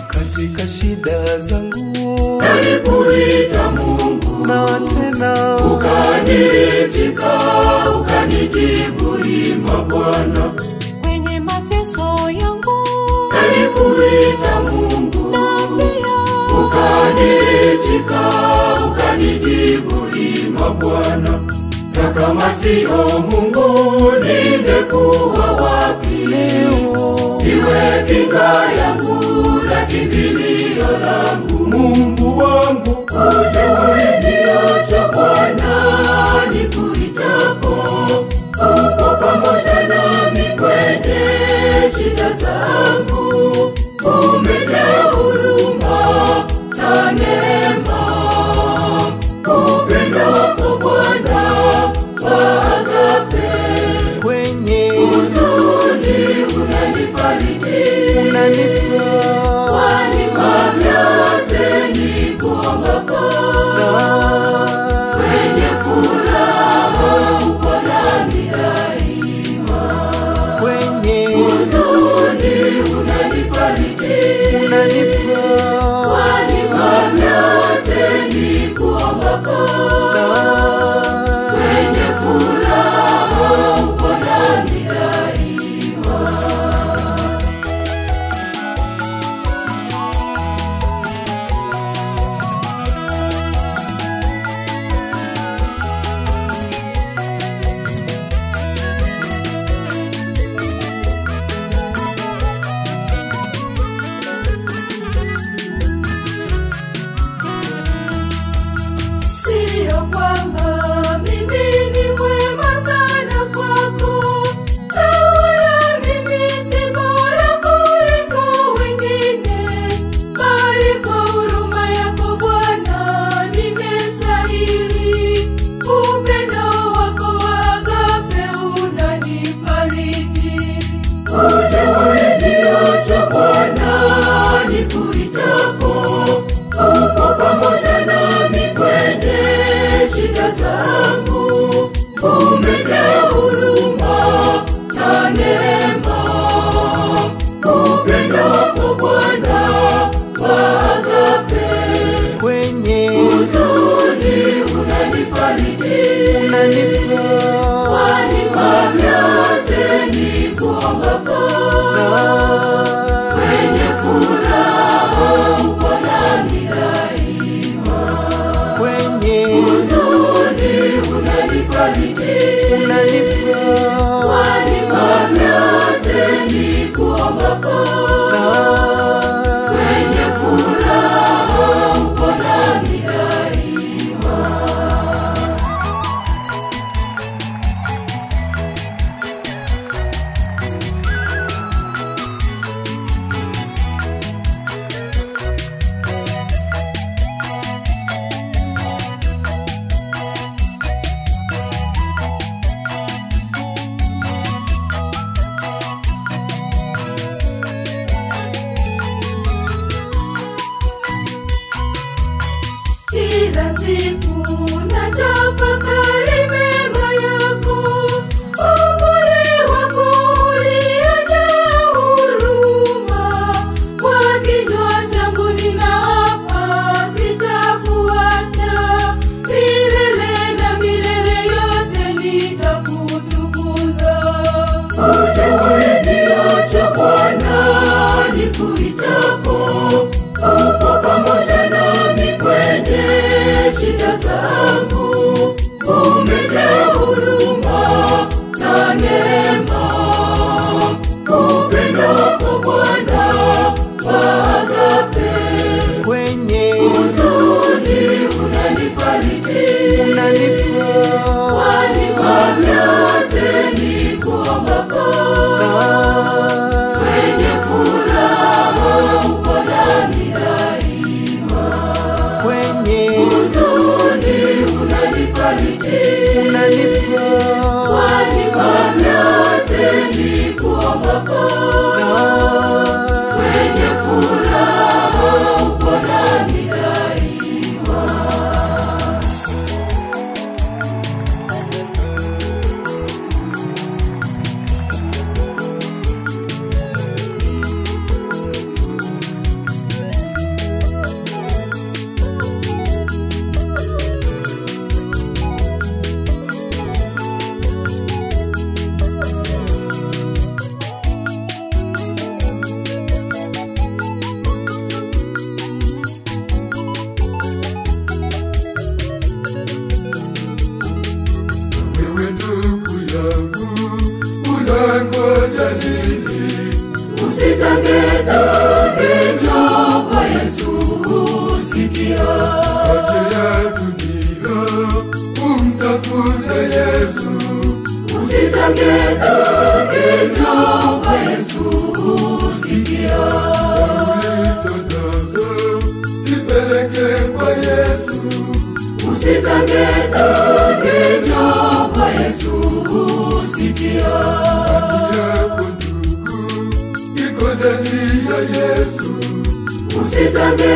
Katika shida zangu nalikuita Mungu, na tena ukaniitika, ukanijibu ima Bwana. Kwenye mateso yangu Nalikuita Mungu, na pia ukaniitika, ukanijibu ima Bwana. Na kama sio Mungu ningekuwa wapi? Iwe kinga yangu na kimbilio langu, Mungu wangu, hujaniacha Bwana. Nikuitapo upo pamoja nami kwenye shida zangu, umejaa huruma na neema, upendo wako Bwana wa agape. kwenye Huzuni unanifariji, wanipa vyote nikuombapo. Kwenye furaha upo nami daima, kwenye huzuni unanifariji, wanipa vyote nikuombapo. Kwenye furaha upo nami daima. Sio kwamba mimi ni mwema sana kwako, na wala mimi si bora kuliko wengine, bali kwa huruma yako Bwana nimestahili. Upendo wako wa agape unanifariji. Hujaniacha Bwana, nikuitapo upo pamoja nami kwenye shida zangu, umejaa huruma na neema, upendo wako Bwana wa agape. kwenye Huzuni unanifariji, wanipa vyote nikuombapo. Kwenye furaha upo nami daima, kwenye huzuni unanifariji, wanipa vyote nikuombapo. Kwenye furaha upo nami daima. Kila siku natafakari mema yako, upole wako uliojaa huruma. Kwa kinywa changu ninaapa sitakuacha, milele na milele yote nitakutukuza. Hujaniacha Bwana, nikuitapo upo pamoja nami kwenye shida zangu, Usitange njoo kwa Yesu usikia. Yako ndugu iko ndani ya Yesu. Usitange